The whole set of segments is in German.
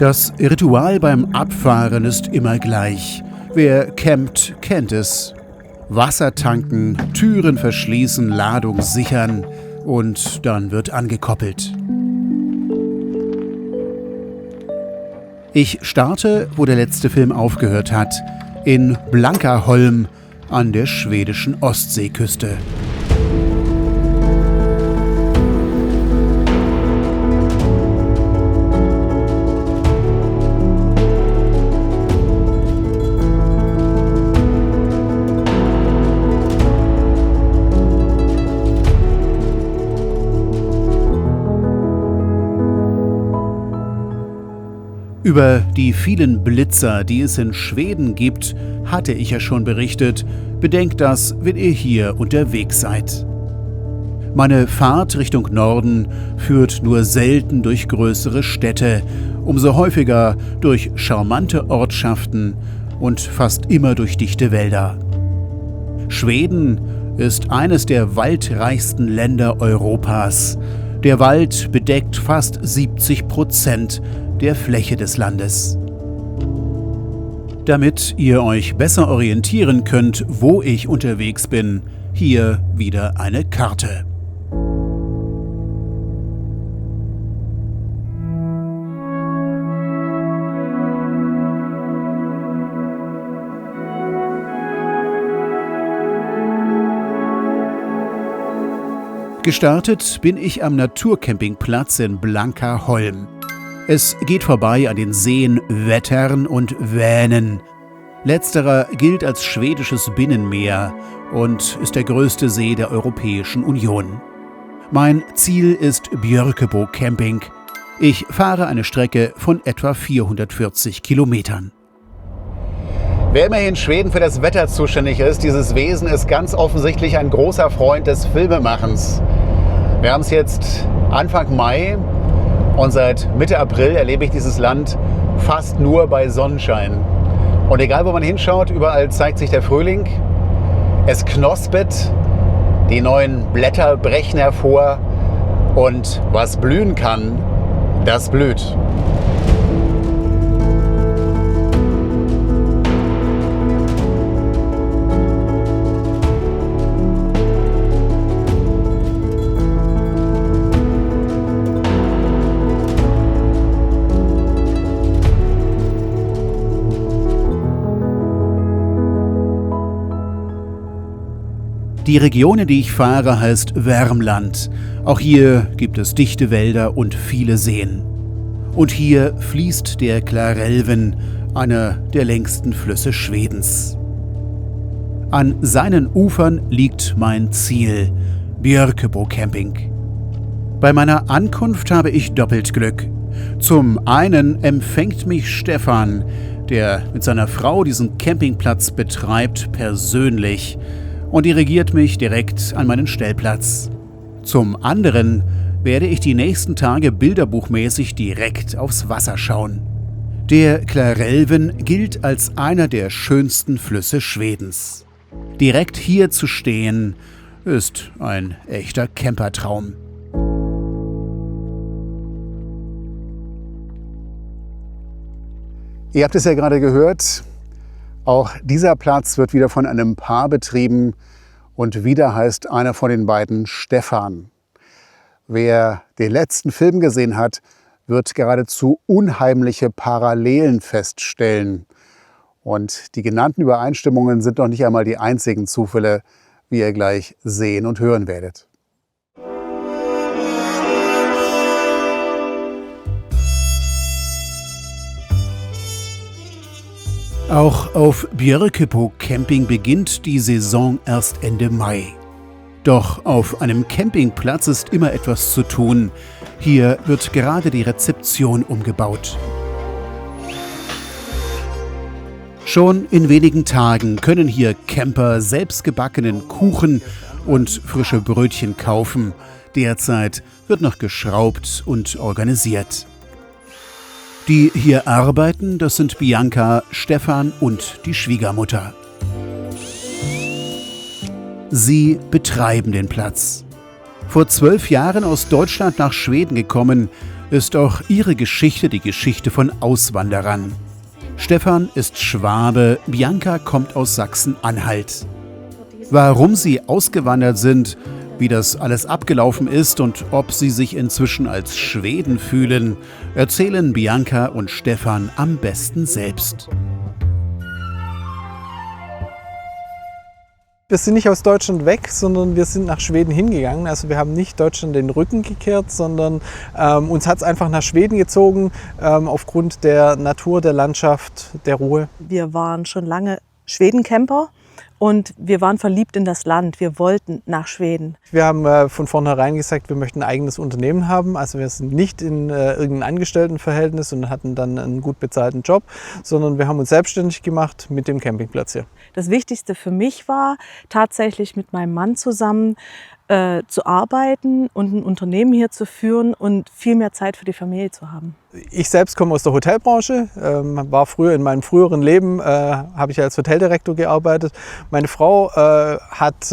Das Ritual beim Abfahren ist immer gleich. Wer campt, kennt es. Wasser tanken, Türen verschließen, Ladung sichern und dann wird angekoppelt. Ich starte, wo der letzte Film aufgehört hat, in Blankaholm an der schwedischen Ostseeküste. Über die vielen Blitzer, die es in Schweden gibt, hatte ich ja schon berichtet. Bedenkt das, wenn ihr hier unterwegs seid. Meine Fahrt Richtung Norden führt nur selten durch größere Städte, umso häufiger durch charmante Ortschaften und fast immer durch dichte Wälder. Schweden ist eines der waldreichsten Länder Europas. Der Wald bedeckt fast 70% der Fläche des Landes. Damit ihr euch besser orientieren könnt, wo ich unterwegs bin, hier wieder eine Karte. Gestartet bin ich am Naturcampingplatz in Blankaholm. Es geht vorbei an den Seen Vättern und Vänern. Letzterer gilt als schwedisches Binnenmeer und ist der größte See der Europäischen Union. Mein Ziel ist Björkebo Camping. Ich fahre eine Strecke von etwa 440 Kilometern. Wer immerhin in Schweden für das Wetter zuständig ist, dieses Wesen ist ganz offensichtlich ein großer Freund des Filmemachens. Wir haben es jetzt Anfang Mai. Und seit Mitte April erlebe ich dieses Land fast nur bei Sonnenschein. Und egal, wo man hinschaut, überall zeigt sich der Frühling. Es knospet, die neuen Blätter brechen hervor und was blühen kann, das blüht. Die Region, in die ich fahre, heißt Värmland. Auch hier gibt es dichte Wälder und viele Seen. Und hier fließt der Klarälven, einer der längsten Flüsse Schwedens. An seinen Ufern liegt mein Ziel, Björkebo Camping. Bei meiner Ankunft habe ich doppelt Glück. Zum einen empfängt mich Stefan, der mit seiner Frau diesen Campingplatz betreibt, persönlich und dirigiert mich direkt an meinen Stellplatz. Zum anderen werde ich die nächsten Tage bilderbuchmäßig direkt aufs Wasser schauen. Der Klarälven gilt als einer der schönsten Flüsse Schwedens. Direkt hier zu stehen, ist ein echter Campertraum. Ihr habt es ja gerade gehört. Auch dieser Platz wird wieder von einem Paar betrieben und wieder heißt einer von den beiden Stefan. Wer den letzten Film gesehen hat, wird geradezu unheimliche Parallelen feststellen. Und die genannten Übereinstimmungen sind noch nicht einmal die einzigen Zufälle, wie ihr gleich sehen und hören werdet. Auch auf Björkebo Camping beginnt die Saison erst Ende Mai. Doch auf einem Campingplatz ist immer etwas zu tun. Hier wird gerade die Rezeption umgebaut. Schon in wenigen Tagen können hier Camper selbstgebackenen Kuchen und frische Brötchen kaufen. Derzeit wird noch geschraubt und organisiert. Die hier arbeiten, das sind Bianca, Stefan und die Schwiegermutter. Sie betreiben den Platz. Vor 12 Jahren aus Deutschland nach Schweden gekommen, ist auch ihre Geschichte die Geschichte von Auswanderern. Stefan ist Schwabe, Bianca kommt aus Sachsen-Anhalt. Warum sie ausgewandert sind, wie das alles abgelaufen ist und ob sie sich inzwischen als Schweden fühlen, erzählen Bianca und Stefan am besten selbst. Wir sind nicht aus Deutschland weg, sondern wir sind nach Schweden hingegangen. Also wir haben nicht Deutschland den Rücken gekehrt, sondern uns hat es einfach nach Schweden gezogen, aufgrund der Natur, der Landschaft, der Ruhe. Wir waren schon lange Schweden-Camper und wir waren verliebt in das Land. Wir wollten nach Schweden. Wir haben von vornherein gesagt, wir möchten ein eigenes Unternehmen haben. Also wir sind nicht in irgendeinem Angestelltenverhältnis und hatten dann einen gut bezahlten Job, sondern wir haben uns selbstständig gemacht mit dem Campingplatz hier. Das Wichtigste für mich war, tatsächlich mit meinem Mann zusammen zu arbeiten und ein Unternehmen hier zu führen und viel mehr Zeit für die Familie zu haben. Ich selbst komme aus der Hotelbranche, war früher in meinem früheren Leben, habe ich als Hoteldirektor gearbeitet. Meine Frau hat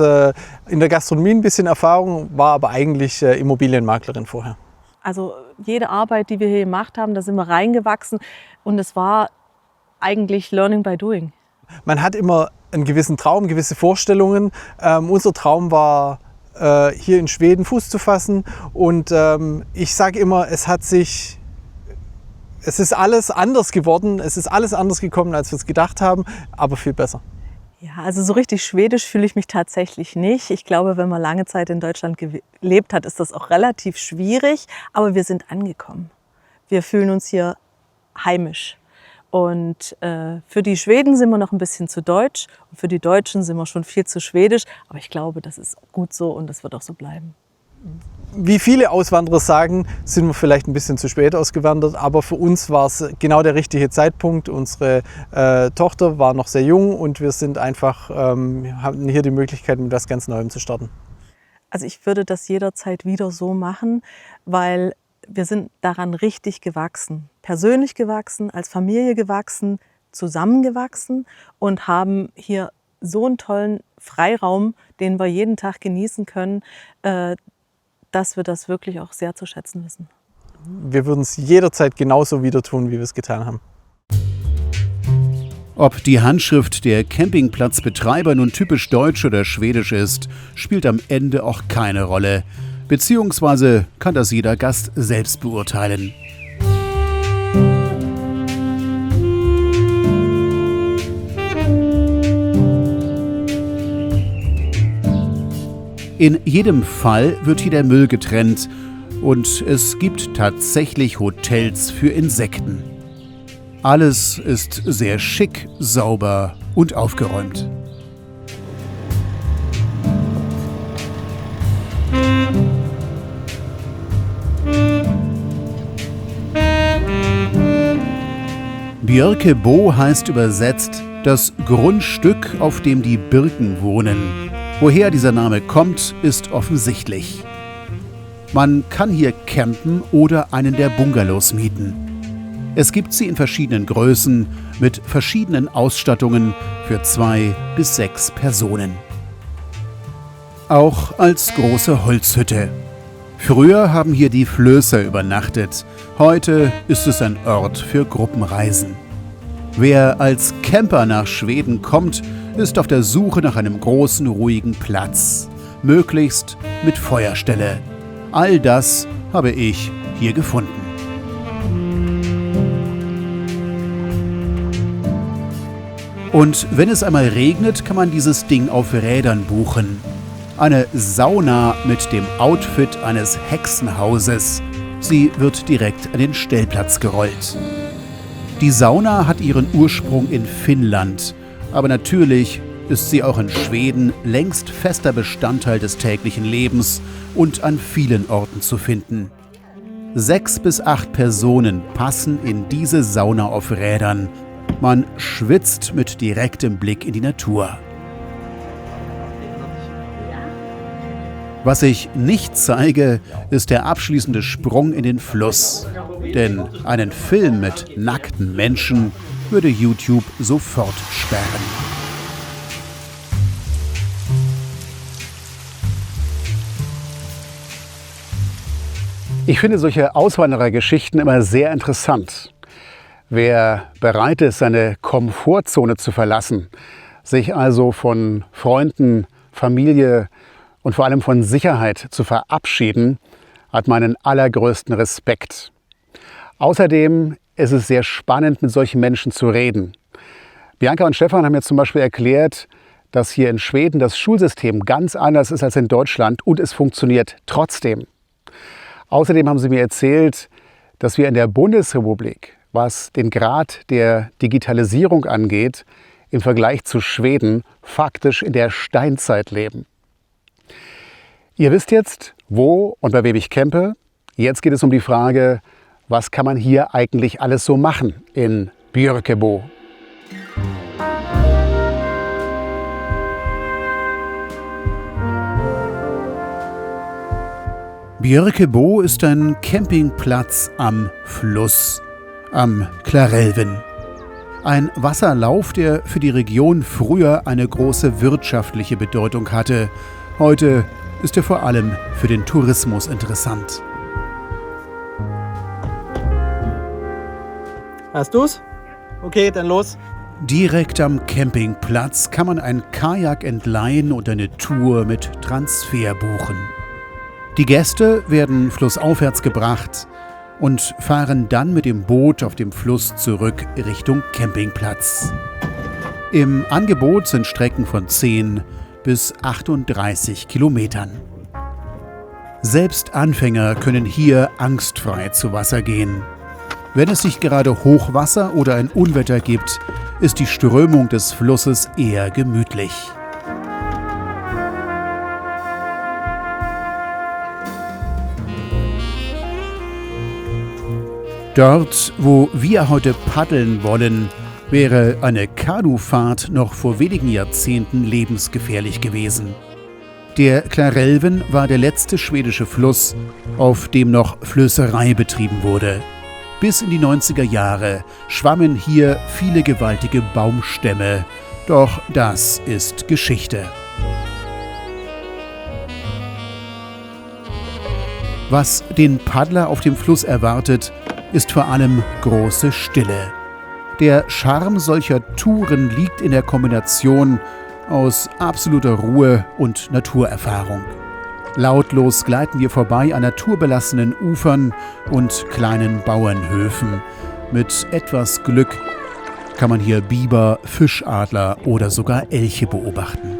in der Gastronomie ein bisschen Erfahrung, war aber eigentlich Immobilienmaklerin vorher. Also jede Arbeit, die wir hier gemacht haben, da sind wir reingewachsen und es war eigentlich Learning by Doing. Man hat immer einen gewissen Traum, gewisse Vorstellungen. Unser Traum war, hier in Schweden Fuß zu fassen. Und ich sage immer, es ist alles anders geworden. Es ist alles anders gekommen, als wir es gedacht haben, aber viel besser. Ja, also so richtig schwedisch fühle ich mich tatsächlich nicht. Ich glaube, wenn man lange Zeit in Deutschland gelebt hat, ist das auch relativ schwierig. Aber wir sind angekommen. Wir fühlen uns hier heimisch. Und für die Schweden sind wir noch ein bisschen zu deutsch und für die Deutschen sind wir schon viel zu schwedisch. Aber ich glaube, das ist gut so und das wird auch so bleiben. Wie viele Auswanderer sagen, sind wir vielleicht ein bisschen zu spät ausgewandert, aber für uns war es genau der richtige Zeitpunkt. Unsere Tochter war noch sehr jung und wir sind einfach, haben hier die Möglichkeit, mit etwas ganz Neuem zu starten. Also ich würde das jederzeit wieder so machen, weil wir sind daran richtig gewachsen, persönlich gewachsen, als Familie gewachsen, zusammengewachsen und haben hier so einen tollen Freiraum, den wir jeden Tag genießen können, dass wir das wirklich auch sehr zu schätzen wissen. Wir würden es jederzeit genauso wieder tun, wie wir es getan haben. Ob die Handschrift der Campingplatzbetreiber nun typisch deutsch oder schwedisch ist, spielt am Ende auch keine Rolle. Beziehungsweise kann das jeder Gast selbst beurteilen. In jedem Fall wird hier der Müll getrennt und es gibt tatsächlich Hotels für Insekten. Alles ist sehr schick, sauber und aufgeräumt. Björke Bo heißt übersetzt das Grundstück, auf dem die Birken wohnen. Woher dieser Name kommt, ist offensichtlich. Man kann hier campen oder einen der Bungalows mieten. Es gibt sie in verschiedenen Größen mit verschiedenen Ausstattungen für 2 bis 6 Personen. Auch als große Holzhütte. Früher haben hier die Flößer übernachtet, heute ist es ein Ort für Gruppenreisen. Wer als Camper nach Schweden kommt, ist auf der Suche nach einem großen, ruhigen Platz, möglichst mit Feuerstelle. All das habe ich hier gefunden. Und wenn es einmal regnet, kann man dieses Ding auf Rädern buchen. Eine Sauna mit dem Outfit eines Hexenhauses. Sie wird direkt an den Stellplatz gerollt. Die Sauna hat ihren Ursprung in Finnland, aber natürlich ist sie auch in Schweden längst fester Bestandteil des täglichen Lebens und an vielen Orten zu finden. 6 bis 8 Personen passen in diese Sauna auf Rädern. Man schwitzt mit direktem Blick in die Natur. Was ich nicht zeige, ist der abschließende Sprung in den Fluss. Denn einen Film mit nackten Menschen würde YouTube sofort sperren. Ich finde solche Auswanderergeschichten immer sehr interessant. Wer bereit ist, seine Komfortzone zu verlassen, sich also von Freunden, Familie und vor allem von Sicherheit zu verabschieden, hat meinen allergrößten Respekt. Außerdem ist es sehr spannend, mit solchen Menschen zu reden. Bianca und Stefan haben mir zum Beispiel erklärt, dass hier in Schweden das Schulsystem ganz anders ist als in Deutschland und es funktioniert trotzdem. Außerdem haben sie mir erzählt, dass wir in der Bundesrepublik, was den Grad der Digitalisierung angeht, im Vergleich zu Schweden faktisch in der Steinzeit leben. Ihr wisst jetzt, wo und bei wem ich campe. Jetzt geht es um die Frage, was kann man hier eigentlich alles so machen in Björkebo? Björkebo ist ein Campingplatz am Fluss, am Klarälven. Ein Wasserlauf, der für die Region früher eine große wirtschaftliche Bedeutung hatte. Heute ist er vor allem für den Tourismus interessant. Hast du's? Okay, dann los. Direkt am Campingplatz kann man ein Kajak entleihen und eine Tour mit Transfer buchen. Die Gäste werden flussaufwärts gebracht und fahren dann mit dem Boot auf dem Fluss zurück Richtung Campingplatz. Im Angebot sind Strecken von 10 bis 38 Kilometern. Selbst Anfänger können hier angstfrei zu Wasser gehen. Wenn es nicht gerade Hochwasser oder ein Unwetter gibt, ist die Strömung des Flusses eher gemütlich. Dort, wo wir heute paddeln wollen, wäre eine Kanufahrt noch vor wenigen Jahrzehnten lebensgefährlich gewesen. Der Klarälven war der letzte schwedische Fluss, auf dem noch Flößerei betrieben wurde. Bis in die 90er Jahre schwammen hier viele gewaltige Baumstämme. Doch das ist Geschichte. Was den Paddler auf dem Fluss erwartet, ist vor allem große Stille. Der Charme solcher Touren liegt in der Kombination aus absoluter Ruhe und Naturerfahrung. Lautlos gleiten wir vorbei an naturbelassenen Ufern und kleinen Bauernhöfen. Mit etwas Glück kann man hier Biber, Fischadler oder sogar Elche beobachten.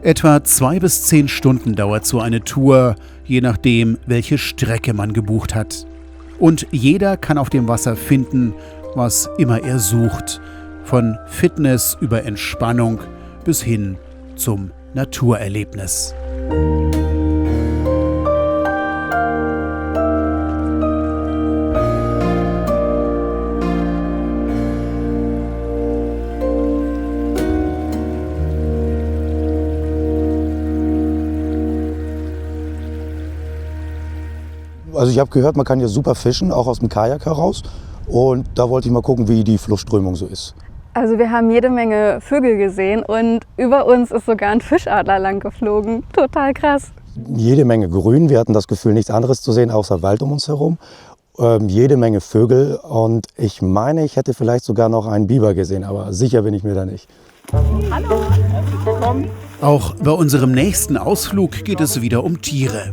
Etwa 2 bis 10 Stunden dauert so eine Tour, je nachdem, welche Strecke man gebucht hat. Und jeder kann auf dem Wasser finden, was immer er sucht. Von Fitness über Entspannung bis hin zum Naturerlebnis. Also ich habe gehört, man kann hier super fischen, auch aus dem Kajak heraus. Und da wollte ich mal gucken, wie die Flussströmung so ist. Also wir haben jede Menge Vögel gesehen und über uns ist sogar ein Fischadler lang geflogen. Total krass. Jede Menge Grün. Wir hatten das Gefühl, nichts anderes zu sehen, außer Wald um uns herum. Jede Menge Vögel. Und ich meine, ich hätte vielleicht sogar noch einen Biber gesehen, aber sicher bin ich mir da nicht. Hallo, herzlich willkommen. Auch bei unserem nächsten Ausflug geht es wieder um Tiere.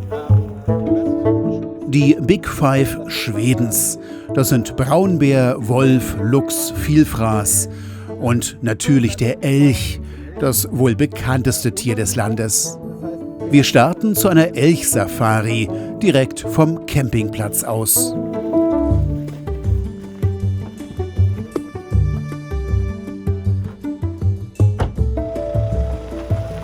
Die Big Five Schwedens. Das sind Braunbär, Wolf, Luchs, Vielfraß und natürlich der Elch, das wohl bekannteste Tier des Landes. Wir starten zu einer Elchsafari direkt vom Campingplatz aus.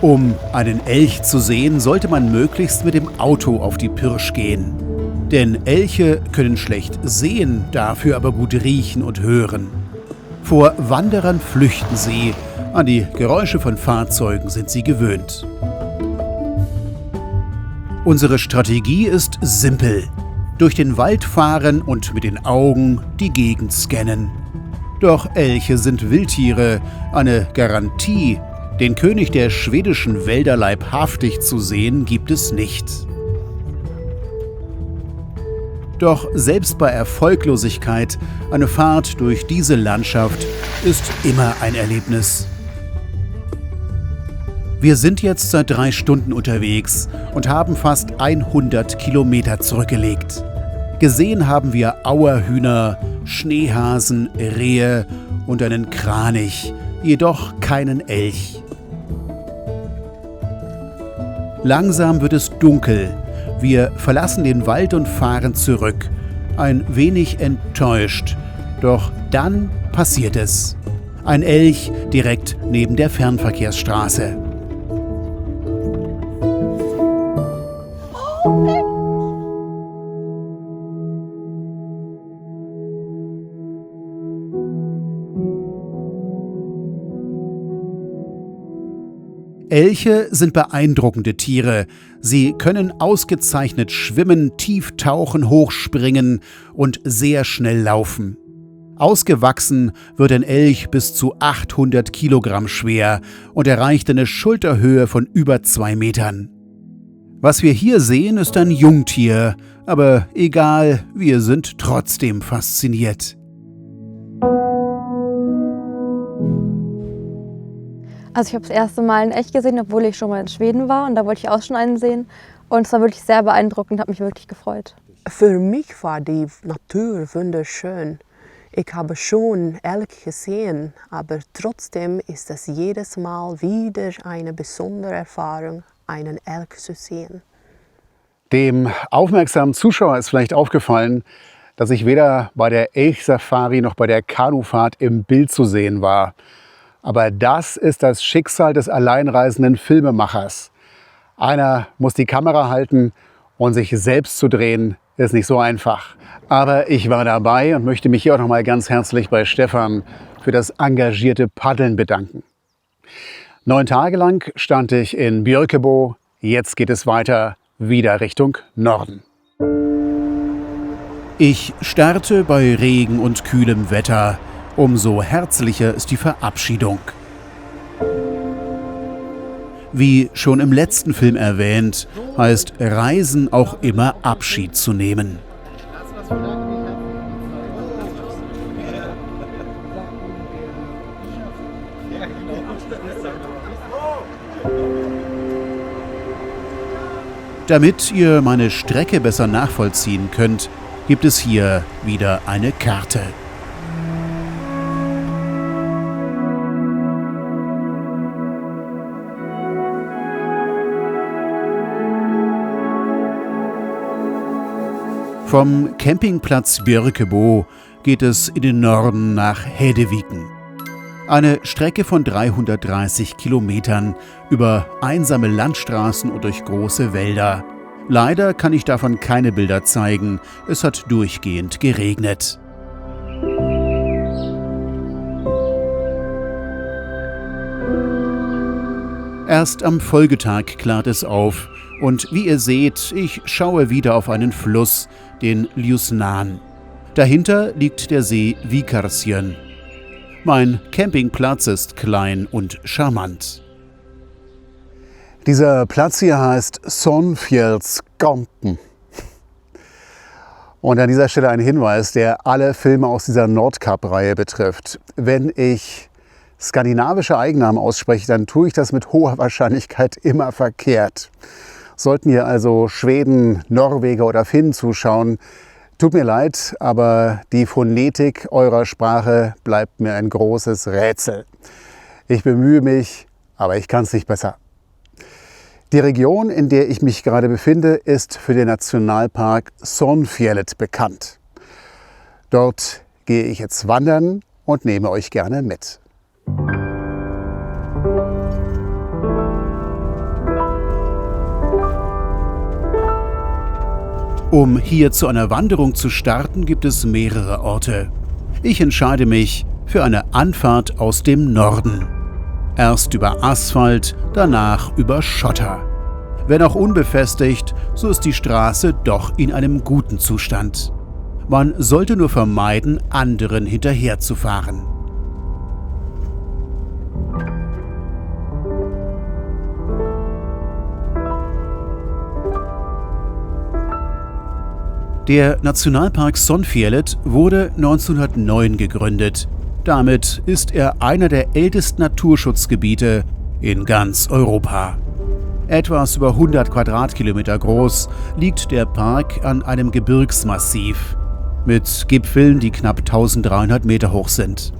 Um einen Elch zu sehen, sollte man möglichst mit dem Auto auf die Pirsch gehen. Denn Elche können schlecht sehen, dafür aber gut riechen und hören. Vor Wanderern flüchten sie, an die Geräusche von Fahrzeugen sind sie gewöhnt. Unsere Strategie ist simpel. Durch den Wald fahren und mit den Augen die Gegend scannen. Doch Elche sind Wildtiere, eine Garantie, den König der schwedischen Wälder leibhaftig zu sehen, gibt es nicht. Doch selbst bei Erfolglosigkeit, eine Fahrt durch diese Landschaft ist immer ein Erlebnis. Wir sind jetzt seit 3 Stunden unterwegs und haben fast 100 Kilometer zurückgelegt. Gesehen haben wir Auerhühner, Schneehasen, Rehe und einen Kranich, jedoch keinen Elch. Langsam wird es dunkel. Wir verlassen den Wald und fahren zurück. Ein wenig enttäuscht. Doch dann passiert es. Ein Elch direkt neben der Fernverkehrsstraße. Elche sind beeindruckende Tiere. Sie können ausgezeichnet schwimmen, tief tauchen, hochspringen und sehr schnell laufen. Ausgewachsen wird ein Elch bis zu 800 Kilogramm schwer und erreicht eine Schulterhöhe von über 2 Metern. Was wir hier sehen, ist ein Jungtier, aber egal, wir sind trotzdem fasziniert. Also ich habe das erste Mal einen Elch gesehen, obwohl ich schon mal in Schweden war und da wollte ich auch schon einen sehen. Und es war wirklich sehr beeindruckend, hat mich wirklich gefreut. Für mich war die Natur wunderschön. Ich habe schon Elch gesehen, aber trotzdem ist es jedes Mal wieder eine besondere Erfahrung, einen Elch zu sehen. Dem aufmerksamen Zuschauer ist vielleicht aufgefallen, dass ich weder bei der Elchsafari noch bei der Kanufahrt im Bild zu sehen war. Aber das ist das Schicksal des alleinreisenden Filmemachers. Einer muss die Kamera halten und sich selbst zu drehen, ist nicht so einfach. Aber ich war dabei und möchte mich hier auch noch mal ganz herzlich bei Stefan für das engagierte Paddeln bedanken. 9 Tage lang stand ich in Björkebo. Jetzt geht es weiter, wieder Richtung Norden. Ich starte bei Regen und kühlem Wetter. Umso herzlicher ist die Verabschiedung. Wie schon im letzten Film erwähnt, heißt Reisen auch immer Abschied zu nehmen. Damit ihr meine Strecke besser nachvollziehen könnt, gibt es hier wieder eine Karte. Vom Campingplatz Björkebo geht es in den Norden nach Hedeviggen. Eine Strecke von 330 Kilometern über einsame Landstraßen und durch große Wälder. Leider kann ich davon keine Bilder zeigen, es hat durchgehend geregnet. Erst am Folgetag klart es auf und wie ihr seht, ich schaue wieder auf einen Fluss, den Ljusnan. Dahinter liegt der See Vikarsjön. Mein Campingplatz ist klein und charmant. Dieser Platz hier heißt Sonfjellskanten. Und an dieser Stelle ein Hinweis, der alle Filme aus dieser Nordkap-Reihe betrifft. Wenn ich skandinavische Eigennamen ausspreche, dann tue ich das mit hoher Wahrscheinlichkeit immer verkehrt. Sollten hier also Schweden, Norweger oder Finnen zuschauen, tut mir leid, aber die Phonetik eurer Sprache bleibt mir ein großes Rätsel. Ich bemühe mich, aber ich kann es nicht besser. Die Region, in der ich mich gerade befinde, ist für den Nationalpark Sonfjellet bekannt. Dort gehe ich jetzt wandern und nehme euch gerne mit. Um hier zu einer Wanderung zu starten, gibt es mehrere Orte. Ich entscheide mich für eine Anfahrt aus dem Norden. Erst über Asphalt, danach über Schotter. Wenn auch unbefestigt, so ist die Straße doch in einem guten Zustand. Man sollte nur vermeiden, anderen hinterherzufahren. Der Nationalpark Sonfjället wurde 1909 gegründet. Damit ist er einer der ältesten Naturschutzgebiete in ganz Europa. Etwas über 100 Quadratkilometer groß liegt der Park an einem Gebirgsmassiv mit Gipfeln, die knapp 1300 Meter hoch sind.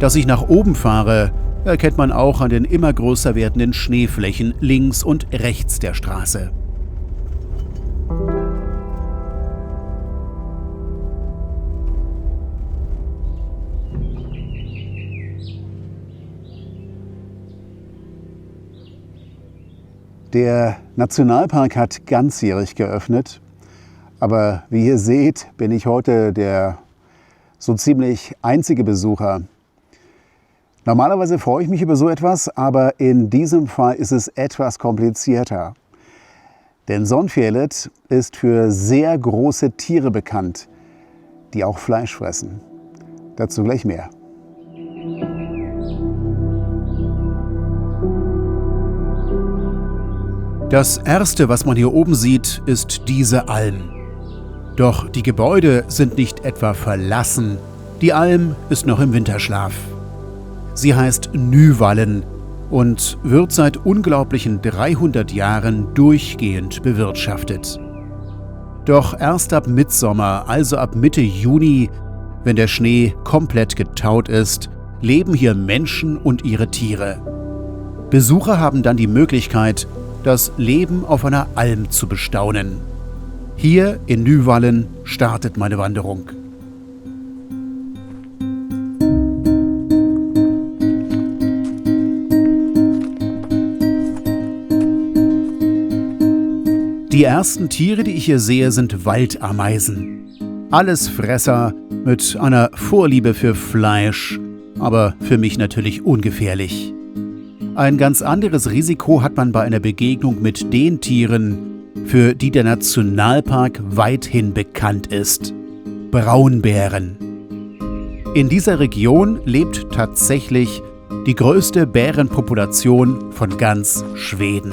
Dass ich nach oben fahre, erkennt man auch an den immer größer werdenden Schneeflächen links und rechts der Straße. Der Nationalpark hat ganzjährig geöffnet, aber wie ihr seht, bin ich heute der so ziemlich einzige Besucher. Normalerweise freue ich mich über so etwas, aber in diesem Fall ist es etwas komplizierter. Denn Sonfjället ist für sehr große Tiere bekannt, die auch Fleisch fressen. Dazu gleich mehr. Das Erste, was man hier oben sieht, ist diese Alm. Doch die Gebäude sind nicht etwa verlassen. Die Alm ist noch im Winterschlaf. Sie heißt Nyvallen und wird seit unglaublichen 300 Jahren durchgehend bewirtschaftet. Doch erst ab Mittsommer, also ab Mitte Juni, wenn der Schnee komplett getaut ist, leben hier Menschen und ihre Tiere. Besucher haben dann die Möglichkeit, das Leben auf einer Alm zu bestaunen. Hier in Nyvallen startet meine Wanderung. Die ersten Tiere, die ich hier sehe, sind Waldameisen. Allesfresser mit einer Vorliebe für Fleisch, aber für mich natürlich ungefährlich. Ein ganz anderes Risiko hat man bei einer Begegnung mit den Tieren, für die der Nationalpark weithin bekannt ist: Braunbären. In dieser Region lebt tatsächlich die größte Bärenpopulation von ganz Schweden.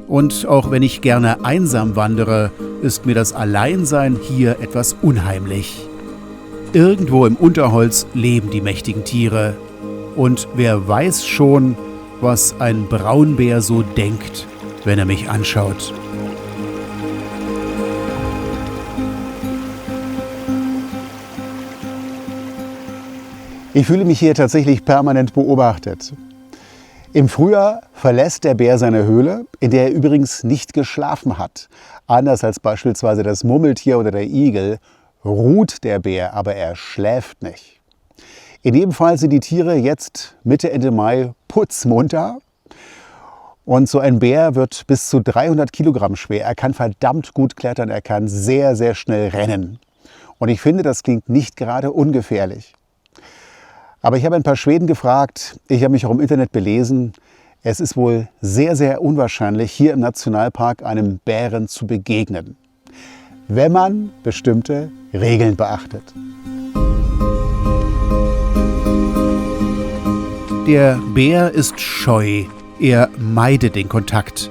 Und auch wenn ich gerne einsam wandere, ist mir das Alleinsein hier etwas unheimlich. Irgendwo im Unterholz leben die mächtigen Tiere. Und wer weiß schon, was ein Braunbär so denkt, wenn er mich anschaut. Ich fühle mich hier tatsächlich permanent beobachtet. Im Frühjahr verlässt der Bär seine Höhle, in der er übrigens nicht geschlafen hat. Anders als beispielsweise das Murmeltier oder der Igel ruht der Bär, aber er schläft nicht. In jedem Fall sind die Tiere jetzt Mitte, Ende Mai putzmunter. Und so ein Bär wird bis zu 300 Kilogramm schwer. Er kann verdammt gut klettern, er kann sehr, sehr schnell rennen. Und ich finde, das klingt nicht gerade ungefährlich. Aber ich habe ein paar Schweden gefragt, ich habe mich auch im Internet belesen. Es ist wohl sehr, sehr unwahrscheinlich, hier im Nationalpark einem Bären zu begegnen, wenn man bestimmte Regeln beachtet. Der Bär ist scheu, er meidet den Kontakt.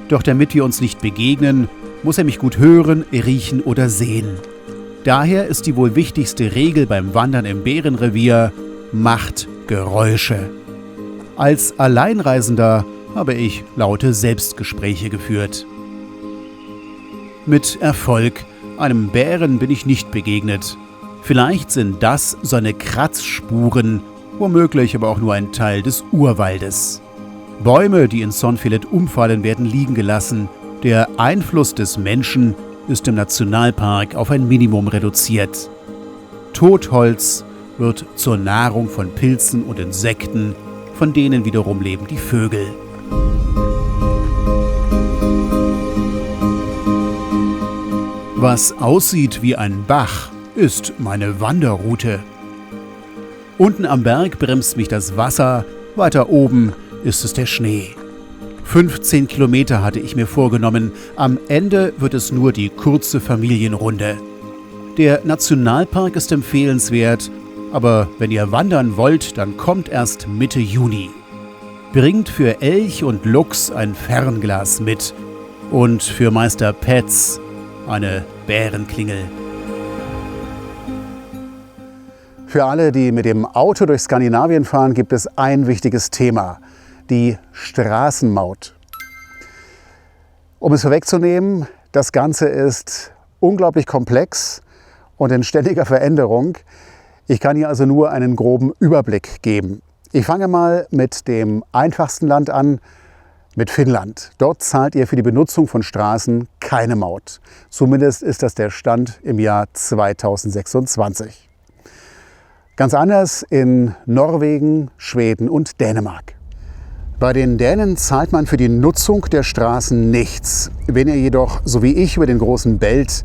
Doch damit wir uns nicht begegnen, muss er mich gut hören, riechen oder sehen. Daher ist die wohl wichtigste Regel beim Wandern im Bärenrevier: macht Geräusche. Als Alleinreisender habe ich laute Selbstgespräche geführt. Mit Erfolg. Einem Bären bin ich nicht begegnet. Vielleicht sind das seine Kratzspuren, womöglich aber auch nur ein Teil des Urwaldes. Bäume, die in Sonfjället umfallen, werden liegen gelassen. Der Einfluss des Menschen ist im Nationalpark auf ein Minimum reduziert. Totholz wird zur Nahrung von Pilzen und Insekten, von denen wiederum leben die Vögel. Was aussieht wie ein Bach, ist meine Wanderroute. Unten am Berg bremst mich das Wasser, weiter oben ist es der Schnee. 15 Kilometer hatte ich mir vorgenommen, am Ende wird es nur die kurze Familienrunde. Der Nationalpark ist empfehlenswert, aber wenn ihr wandern wollt, dann kommt erst Mitte Juni. Bringt für Elch und Luchs ein Fernglas mit und für Meister Petz eine Bärenklingel. Für alle, die mit dem Auto durch Skandinavien fahren, gibt es ein wichtiges Thema: die Straßenmaut. Um es vorwegzunehmen, das Ganze ist unglaublich komplex und in ständiger Veränderung. Ich kann hier also nur einen groben Überblick geben. Ich fange mal mit dem einfachsten Land an, mit Finnland. Dort zahlt ihr für die Benutzung von Straßen keine Maut. Zumindest ist das der Stand im Jahr 2026. Ganz anders in Norwegen, Schweden und Dänemark. Bei den Dänen zahlt man für die Nutzung der Straßen nichts. Wenn ihr jedoch, so wie ich, über den großen Belt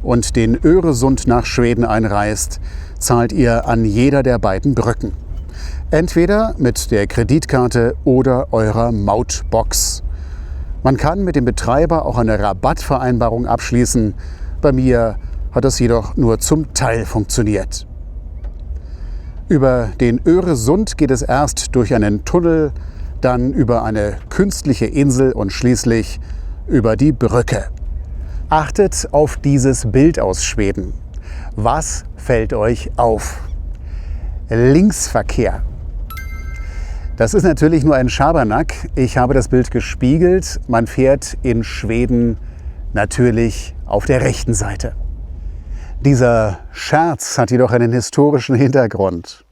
und den Öresund nach Schweden einreist, zahlt ihr an jeder der beiden Brücken. Entweder mit der Kreditkarte oder eurer Mautbox. Man kann mit dem Betreiber auch eine Rabattvereinbarung abschließen. Bei mir hat das jedoch nur zum Teil funktioniert. Über den Öresund geht es erst durch einen Tunnel, dann über eine künstliche Insel und schließlich über die Brücke. Achtet auf dieses Bild aus Schweden. Was fällt euch auf? Linksverkehr. Das ist natürlich nur ein Schabernack. Ich habe das Bild gespiegelt. Man fährt in Schweden natürlich auf der rechten Seite. Dieser Scherz hat jedoch einen historischen Hintergrund.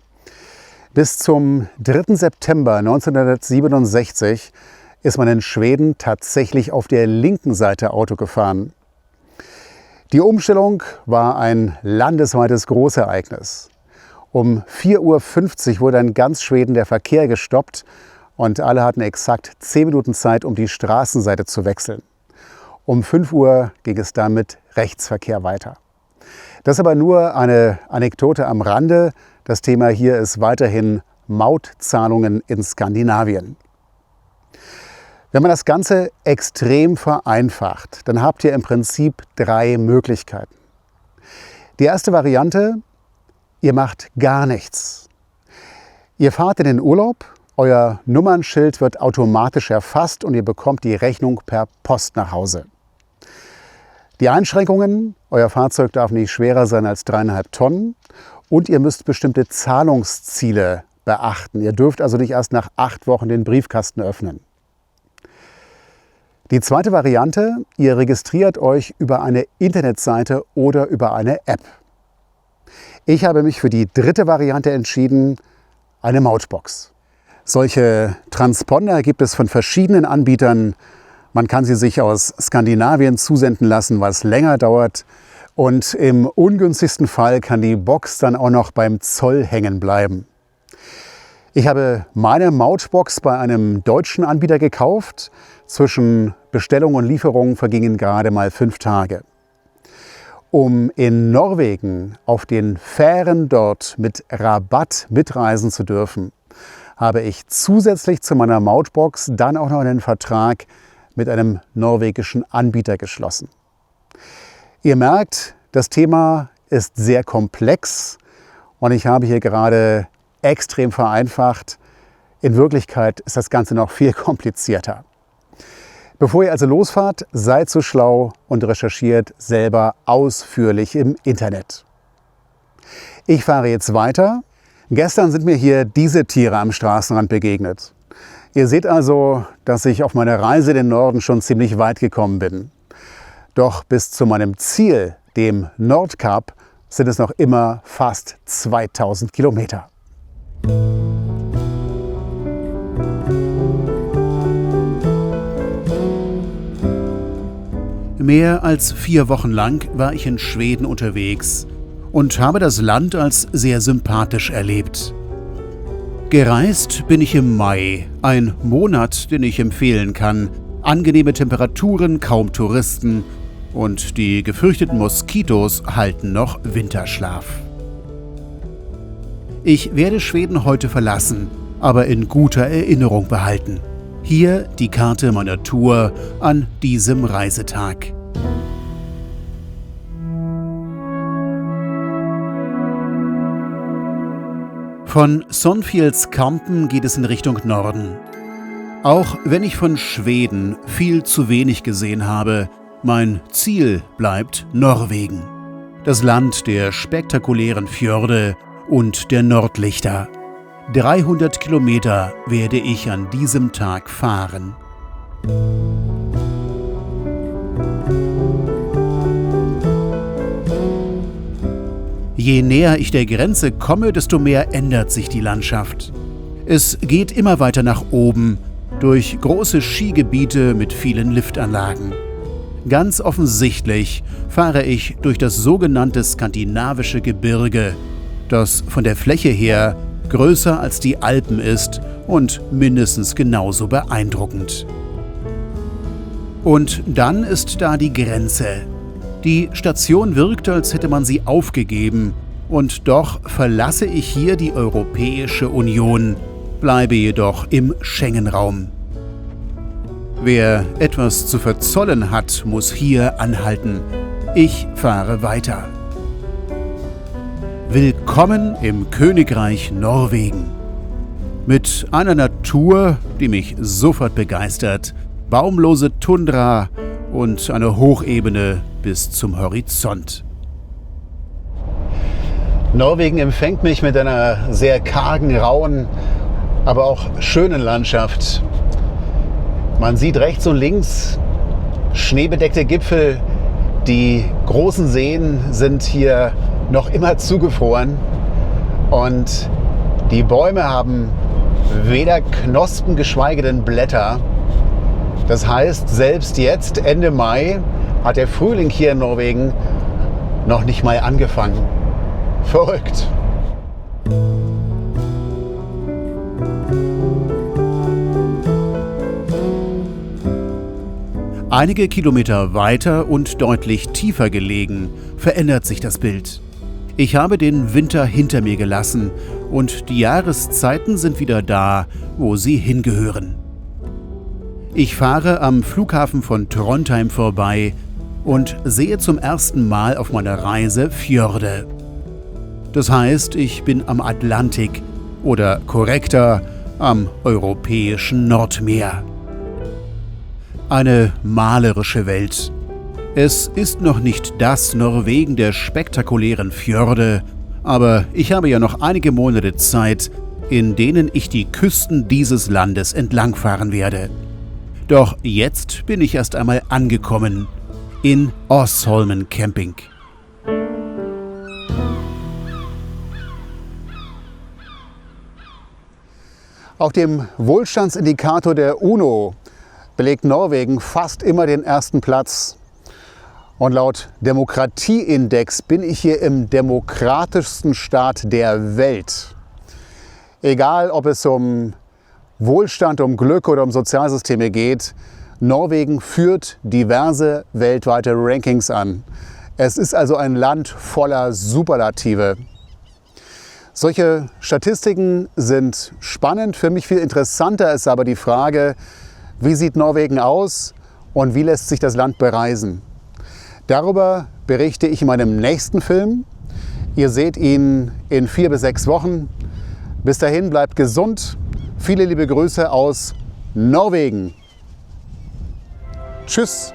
Bis zum 3. September 1967 ist man in Schweden tatsächlich auf der linken Seite Auto gefahren. Die Umstellung war ein landesweites Großereignis. Um 4:50 Uhr wurde in ganz Schweden der Verkehr gestoppt und alle hatten exakt 10 Minuten Zeit, um die Straßenseite zu wechseln. Um 5 Uhr ging es dann mit Rechtsverkehr weiter. Das ist aber nur eine Anekdote am Rande. Das Thema hier ist weiterhin Mautzahlungen in Skandinavien. Wenn man das Ganze extrem vereinfacht, dann habt ihr im Prinzip 3 Möglichkeiten. Die erste Variante: ihr macht gar nichts. Ihr fahrt in den Urlaub, euer Nummernschild wird automatisch erfasst und ihr bekommt die Rechnung per Post nach Hause. Die Einschränkungen: euer Fahrzeug darf nicht schwerer sein als 3,5 Tonnen und ihr müsst bestimmte Zahlungsziele beachten. Ihr dürft also nicht erst nach 8 Wochen den Briefkasten öffnen. Die zweite Variante: ihr registriert euch über eine Internetseite oder über eine App. Ich habe mich für die dritte Variante entschieden, eine Mautbox. Solche Transponder gibt es von verschiedenen Anbietern. Man kann sie sich aus Skandinavien zusenden lassen, was länger dauert. Und im ungünstigsten Fall kann die Box dann auch noch beim Zoll hängen bleiben. Ich habe meine Mautbox bei einem deutschen Anbieter gekauft. Zwischen Bestellung und Lieferung vergingen gerade mal 5 Tage. Um in Norwegen auf den Fähren dort mit Rabatt mitreisen zu dürfen, habe ich zusätzlich zu meiner Mautbox dann auch noch einen Vertrag mit einem norwegischen Anbieter geschlossen. Ihr merkt, das Thema ist sehr komplex und ich habe hier gerade extrem vereinfacht. In Wirklichkeit ist das Ganze noch viel komplizierter. Bevor ihr also losfahrt, seid so schlau und recherchiert selber ausführlich im Internet. Ich fahre jetzt weiter. Gestern sind mir hier diese Tiere am Straßenrand begegnet. Ihr seht also, dass ich auf meiner Reise in den Norden schon ziemlich weit gekommen bin. Doch bis zu meinem Ziel, dem Nordkap, sind es noch immer fast 2000 Kilometer. Mehr als 4 Wochen lang war ich in Schweden unterwegs und habe das Land als sehr sympathisch erlebt. Gereist bin ich im Mai, ein Monat, den ich empfehlen kann. Angenehme Temperaturen, kaum Touristen und die gefürchteten Moskitos halten noch Winterschlaf. Ich werde Schweden heute verlassen, aber in guter Erinnerung behalten. Hier die Karte meiner Tour an diesem Reisetag. Von Sonfjälskampen geht es in Richtung Norden. Auch wenn ich von Schweden viel zu wenig gesehen habe, mein Ziel bleibt Norwegen. Das Land der spektakulären Fjorde und der Nordlichter. 300 Kilometer werde ich an diesem Tag fahren. Je näher ich der Grenze komme, desto mehr ändert sich die Landschaft. Es geht immer weiter nach oben, durch große Skigebiete mit vielen Liftanlagen. Ganz offensichtlich fahre ich durch das sogenannte skandinavische Gebirge, das von der Fläche her größer als die Alpen ist und mindestens genauso beeindruckend. Und dann ist da die Grenze. Die Station wirkt, als hätte man sie aufgegeben, und doch verlasse ich hier die Europäische Union, bleibe jedoch im Schengen-Raum. Wer etwas zu verzollen hat, muss hier anhalten. Ich fahre weiter. Willkommen im Königreich Norwegen. Mit einer Natur, die mich sofort begeistert, baumlose Tundra und eine Hochebene bis zum Horizont. Norwegen empfängt mich mit einer sehr kargen, rauen, aber auch schönen Landschaft. Man sieht rechts und links schneebedeckte Gipfel. Die großen Seen sind hier noch immer zugefroren und die Bäume haben weder Knospen, geschweige denn Blätter. Das heißt, selbst jetzt, Ende Mai, hat der Frühling hier in Norwegen noch nicht mal angefangen. Verrückt. Einige Kilometer weiter und deutlich tiefer gelegen verändert sich das Bild. Ich habe den Winter hinter mir gelassen und die Jahreszeiten sind wieder da, wo sie hingehören. Ich fahre am Flughafen von Trondheim vorbei und sehe zum ersten Mal auf meiner Reise Fjorde. Das heißt, ich bin am Atlantik oder korrekter am europäischen Nordmeer. Eine malerische Welt. Es ist noch nicht das Norwegen der spektakulären Fjorde, aber ich habe ja noch einige Monate Zeit, in denen ich die Küsten dieses Landes entlangfahren werde. Doch jetzt bin ich erst einmal angekommen in Osholmen Camping. Auf dem Wohlstandsindikator der UNO belegt Norwegen fast immer den ersten Platz. Und laut Demokratieindex bin ich hier im demokratischsten Staat der Welt. Egal, ob es um Wohlstand, um Glück oder um Sozialsysteme geht, Norwegen führt diverse weltweite Rankings an. Es ist also ein Land voller Superlative. Solche Statistiken sind spannend. Für mich viel interessanter ist aber die Frage, wie sieht Norwegen aus und wie lässt sich das Land bereisen? Darüber berichte ich in meinem nächsten Film. Ihr seht ihn in 4 bis 6 Wochen. Bis dahin bleibt gesund. Viele liebe Grüße aus Norwegen. Tschüss.